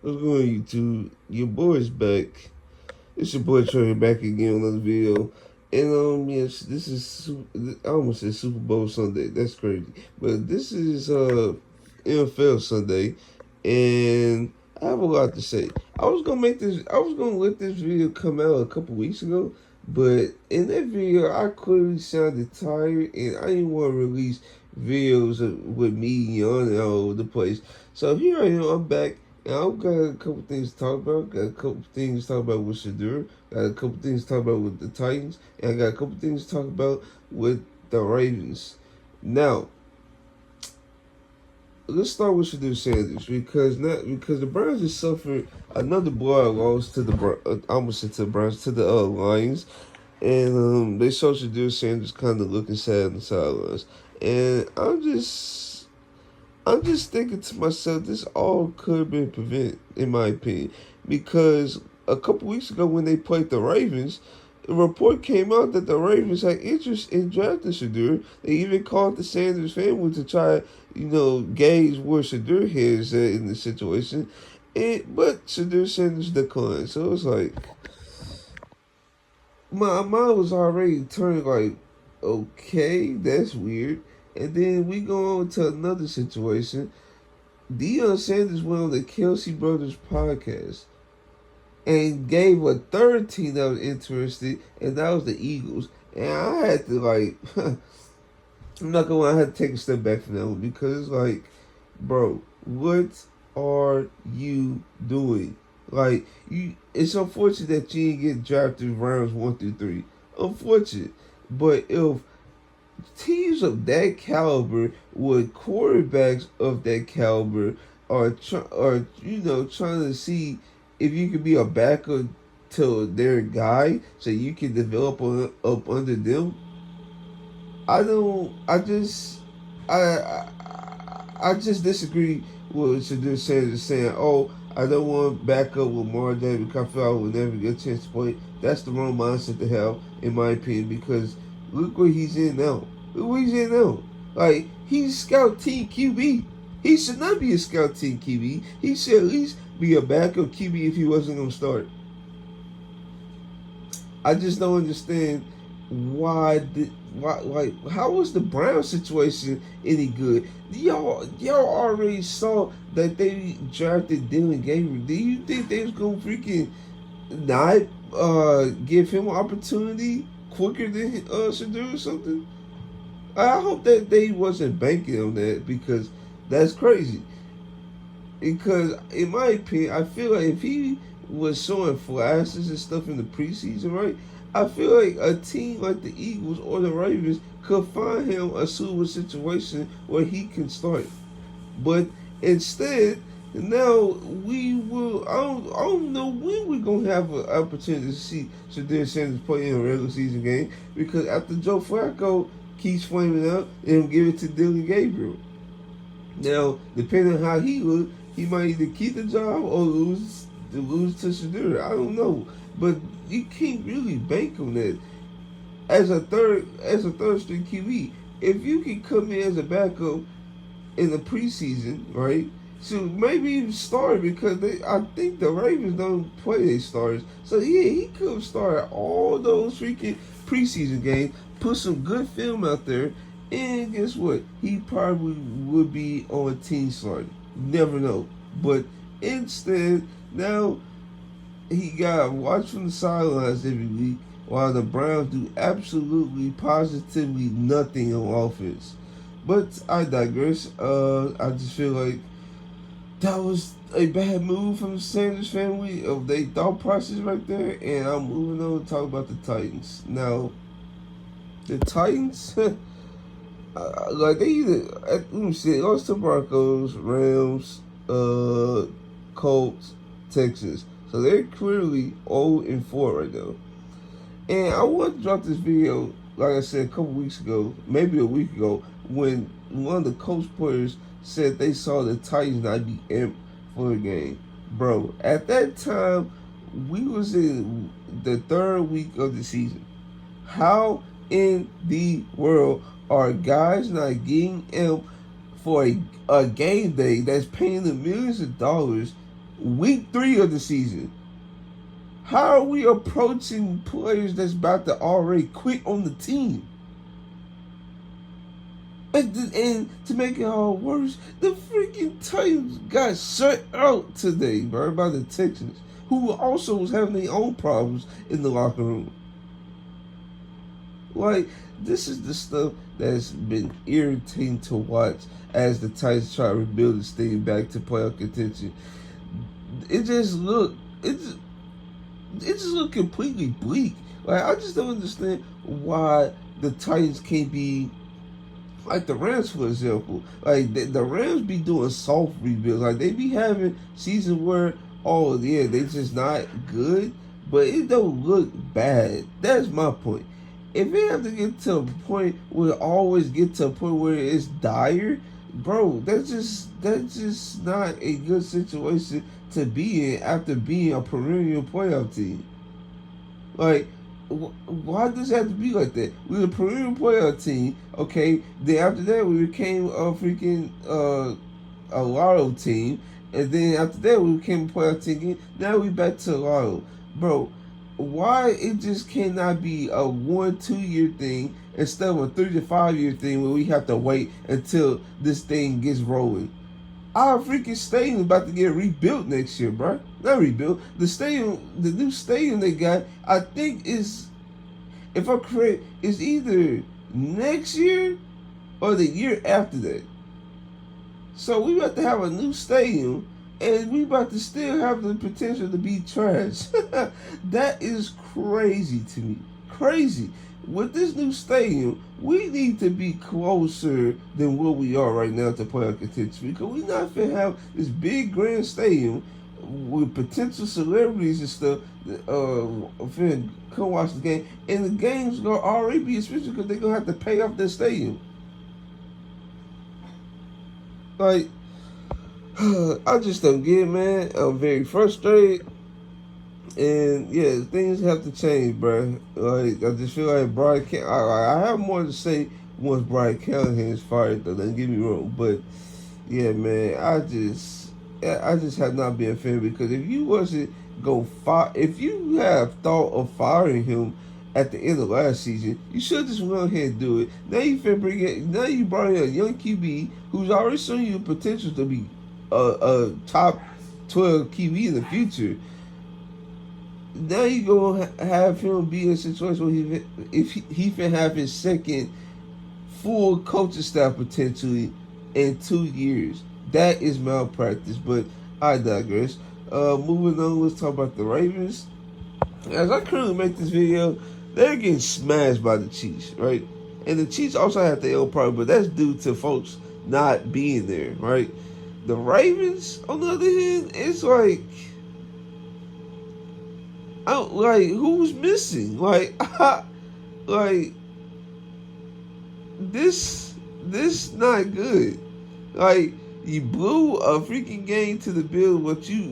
What's going on, YouTube? Your boy's back. It's your boy Trey back again with another video. And yes, this is I almost said Super Bowl Sunday. That's crazy, but this is NFL Sunday, and I have a lot to say. I was gonna make this. I was gonna let this video come out a couple weeks ago, but in that video, I clearly sounded tired, and I didn't want to release videos with me yawning all over the place. So here I am. I'm back. And I've got a couple things to talk about. Got a couple things to talk about with Shedeur. Got a couple things to talk about with the Titans. And I got a couple things to talk about with the Ravens. Now, let's start with Shedeur Sanders because the Browns just suffered another blowout loss to the I almost said to the Browns, to the Lions. And they saw Shedeur Sanders kind of looking sad on the sidelines. And I'm just thinking to myself, this all could have been prevented, in my opinion, because a couple weeks ago when they played the Ravens, a report came out that the Ravens had interest in drafting Shedeur. They even called the Sanders family to try, gauge where Shedeur is at in the situation, but Shedeur Sanders declined. So it's like my mind was already turning like, okay, that's weird. And then we go on to another situation. Deion Sanders went on the Kelsey Brothers podcast and gave a third team that was interested, and that was the Eagles. And I had to I'm not gonna lie, I had to take a step back from that one because like, bro, what are you doing? Like it's unfortunate that you didn't get drafted rounds 1 through 3. Unfortunate, but if teams of that caliber with quarterbacks of that caliber are trying to see if you can be a backup to their guy so you can develop up under them. I don't. I just disagree with Shedeur Sanders saying, "Oh, I don't want to back up with Marjan because I feel I will never get a chance to play." That's the wrong mindset to have, in my opinion, because look where he's in now. Look where he's in now. Like, he's scout team QB. He should not be a scout team QB. He should at least be a backup QB if he wasn't going to start. I just don't understand how was the Brown situation any good? Y'all already saw that they drafted Dylan Gabriel. Do you think they was gonna freaking not give him an opportunity quicker than Shedeur or something? I hope that they wasn't banking on that because that's crazy. Because in my opinion, I feel like if he was showing flashes and stuff in the preseason, right? I feel like a team like the Eagles or the Ravens could find him a suitable situation where he can start. But instead, now we will. I don't know when we're gonna have an opportunity to see Shedeur Sanders play in a regular season game because after Joe Flacco keeps flaming out, they'll give it to Dylan Gabriel. Now, depending on how he looks, he might either keep the job or lose to Shedeur. I don't know, but you can't really bank on that as a third string QB. If you can come in as a backup in the preseason, right? So maybe even start because I think the Ravens don't play their stars. So yeah, he could have started all those freaking preseason games, put some good film out there, and guess what? He probably would be on team starting. Never know. But instead, now he got watched from the sidelines every week while the Browns do absolutely, positively nothing on offense. But I digress. I just feel like that was a bad move from the Sanders family of their thought process right there. And I'm moving on to talk about the Titans. Now, the Titans, like they either, let me see, they lost to Broncos, Rams, Colts, Texas. So they're clearly 0-4 right now. And I want to drop this video, like I said, a couple weeks ago, maybe a week ago, when one of the Colts players said they saw the Titans not be amped for the game. Bro, at that time, we was in the third week of the season. How in the world are guys not getting amped for a game day that's paying them millions of dollars week 3 of the season. How are we approaching players that's about to already quit on the team? And to make it all worse, the freaking Titans got shut out today, bro, by the Texans, who also was having their own problems in the locker room. Like, this is the stuff that's been irritating to watch as the Titans try to rebuild this thing back to playoff contention. It just looked completely bleak. Like, I just don't understand why the Titans can't be like the Rams, for example. Like, the Rams be doing soft rebuilds. Like, they be having seasons where, oh yeah, they just not good, but it don't look bad. That's my point. If it have to get to a point where it always get to a point where it's dire, bro, that's just not a good situation to be in after being a perennial playoff team. Like, why does it have to be like that? We were a perennial playoff team, okay? Then after that, we became a freaking a lotto team, and then after that, we became a playoff team again. Now we back to lotto, bro. Why it just cannot be a 1-2 year thing instead of a 3 to 5 year thing where we have to wait until this thing gets rolling? Our freaking stadium is about to get rebuilt next year, bro. Not rebuilt. The new stadium they got, I think is, if I'm correct, is either next year or the year after that. So we about to have a new stadium, and we about to still have the potential to be trash. That is crazy to me. Crazy. With this new stadium, we need to be closer than where we are right now to playoff contention, because we not finna have this big grand stadium with potential celebrities and stuff finna come watch the game, and the game's gonna already be expensive because they're gonna have to pay off their stadium. Like, I just don't get it, man. I'm very frustrated. And yeah, things have to change, bro. Like, I just feel like Brian I have more to say once Brian Callahan is fired, though. Don't get me wrong, but yeah, man, I just have not been a fan, because if you wasn't if you have thought of firing him at the end of last season, you should just went ahead and do it. Now you brought in a young QB who's already showing you potential to be a top 12 QB in the future. Now you gonna have him be in a situation where he can have his second full coaching staff potentially in 2 years. That is malpractice, but I digress. Moving on, let's talk about the Ravens. As I currently make this video, they're getting smashed by the Chiefs, right? And the Chiefs also have their own problem, but that's due to folks not being there, right? The Ravens, on the other hand, it's like, who's missing? Like, like this not good. Like, you blew a freaking game to the Bills,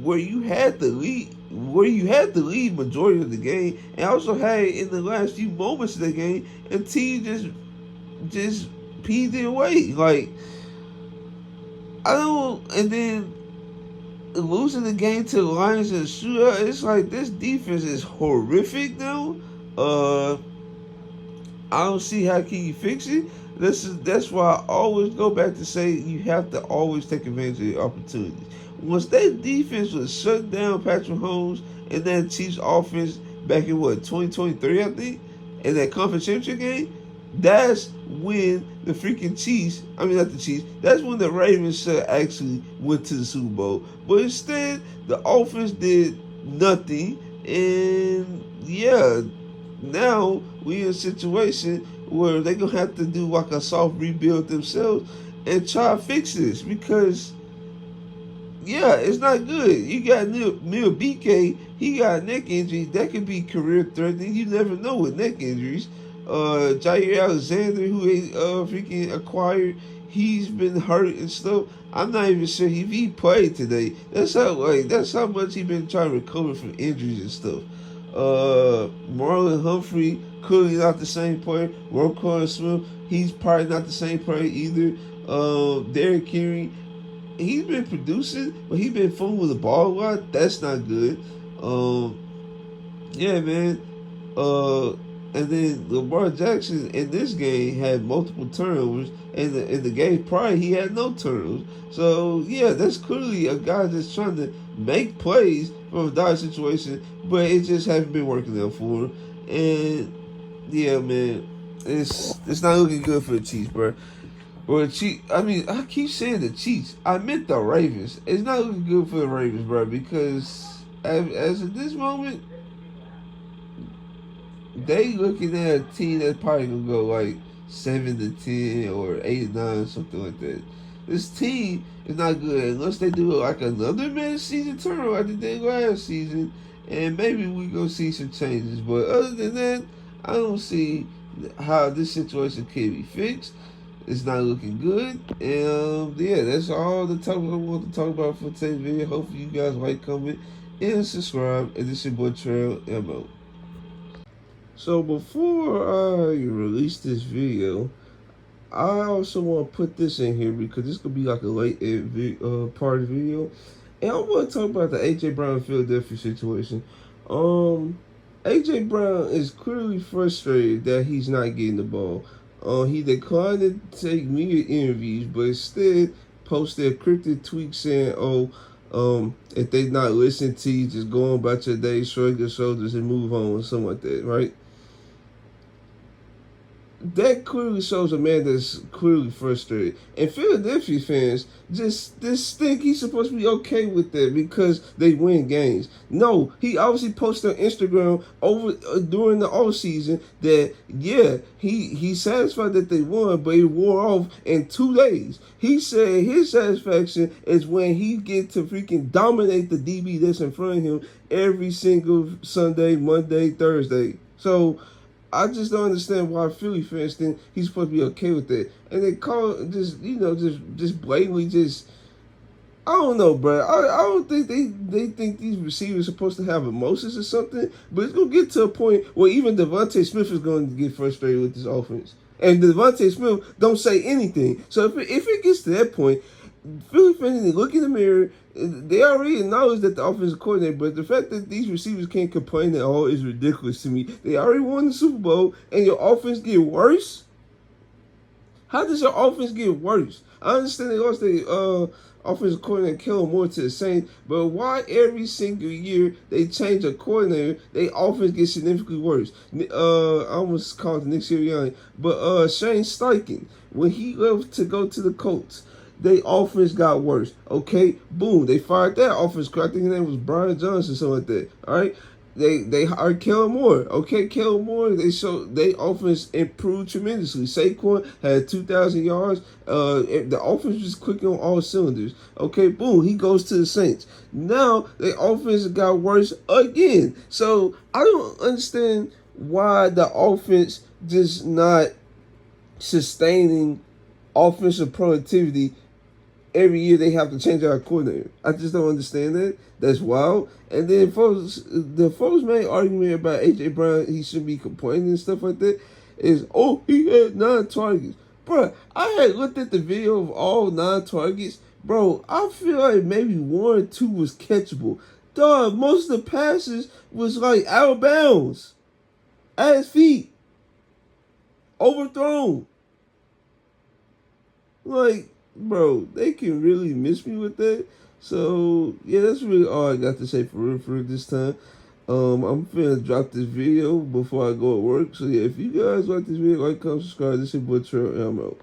where you had the lead majority of the game, and also had it in the last few moments of the game, and team just peed it away. Like, and then losing the game to the Lions in a shootout, it's like this defense is horrific now. I don't see how can you fix it. That's why I always go back to say you have to always take advantage of the opportunities. Once that defense was shut down Patrick Mahomes and that Chiefs offense back in 2023, I think, in that conference championship game, that's when the freaking Chiefs, that's when the Ravens should actually went to the Super Bowl. But instead, the offense did nothing, and yeah, now we in a situation where they're going to have to do like a soft rebuild themselves and try to fix this, because yeah, it's not good. You got Neil BK, he got a neck injury that could be career threatening. You never know with neck injuries. Jair Alexander, who they freaking acquired, he's been hurt and stuff. I'm not even sure if he played today. That's how much he's been trying to recover from injuries and stuff. Marlon Humphrey, clearly not the same player. Roquan Smith, he's probably not the same player either. Derrick Henry, he's been producing, but he's been fumble the ball a lot. That's not good. Um, yeah, man. Uh, and then Lamar Jackson in this game had multiple turnovers, and in the game prior he had no turnovers. So yeah, that's clearly a guy that's trying to make plays from a dire situation, but it just hasn't been working out for him. And yeah, man, it's not looking good for the Chiefs, bro. Well, the Chiefs. I mean, I keep saying the Chiefs. I meant the Ravens. It's not looking good for the Ravens, bro, because as of this moment, they looking at a team that's probably gonna go like 7-10 or 8-9, something like that. This team is not good unless they do like another mid-season turn like they did last season, and maybe we gonna see some changes. But other than that, I don't see how this situation can be fixed. It's not looking good, and yeah, that's all the topic I want to talk about for today's video. Hopefully, you guys like, comment, and subscribe. And this is your boy Trail Mo. So before I release this video, I also want to put this in here because this could be like a late part of the video. And I want to talk about the A.J. Brown Philadelphia situation. A.J. Brown is clearly frustrated that he's not getting the ball. He declined to take media interviews, but instead posted a cryptic tweet saying, if they not listening to you, just go on about your day, shrug your shoulders, and move on, or something like that, right? That clearly shows a man that's clearly frustrated. And Philadelphia fans just think he's supposed to be okay with that because they win games. No, he obviously posted on Instagram over during the off season that yeah, he's satisfied that they won, but it wore off in 2 days. He said his satisfaction is when he get to freaking dominate the DB that's in front of him every single Sunday, Monday, Thursday. So I just don't understand why Philly fans think he's supposed to be okay with that. And they call just blatantly I don't know, bro. I don't think they think these receivers are supposed to have emotions or something. But it's gonna get to a point where even Devontae Smith is going to get frustrated with this offense. And Devontae Smith don't say anything. So if it gets to that point, Philly fans need to look in the mirror. They already acknowledge that the offensive coordinator, but the fact that these receivers can't complain at all is ridiculous to me. They already won the Super Bowl, and your offense get worse? How does your offense get worse? I understand they lost their offensive coordinator, Kellen Moore, to the Saints, but why every single year they change a coordinator, they offense gets significantly worse? I almost called it Nick Sirianni, but Shane Steichen, when he left to go to the Colts, they offense got worse. Okay, boom, they fired that offense. I think his name was Brian Johnson, something like that. All right, they hired Kellen Moore. Okay, Kellen Moore. They offense improved tremendously. Saquon had 2,000 yards. The offense was clicking on all cylinders. Okay, boom, he goes to the Saints. Now the offense got worse again. So I don't understand why the offense just not sustaining offensive productivity. Every year they have to change our coordinator. I just don't understand that. That's wild. And then the folks main argument about A.J. Brown, he should be complaining and stuff like that, is, he had 9 targets. Bro, I had looked at the video of all 9 targets. Bro, I feel like maybe 1 or 2 was catchable. Dog, most of the passes was like out of bounds. At his feet. Overthrown. Like, bro, they can really miss me with that. So yeah, that's really all I got to say for this time. I'm finna drop this video before I go to work. So yeah, if you guys like this video, like, comment, subscribe. This is your boy Trail. I'm out.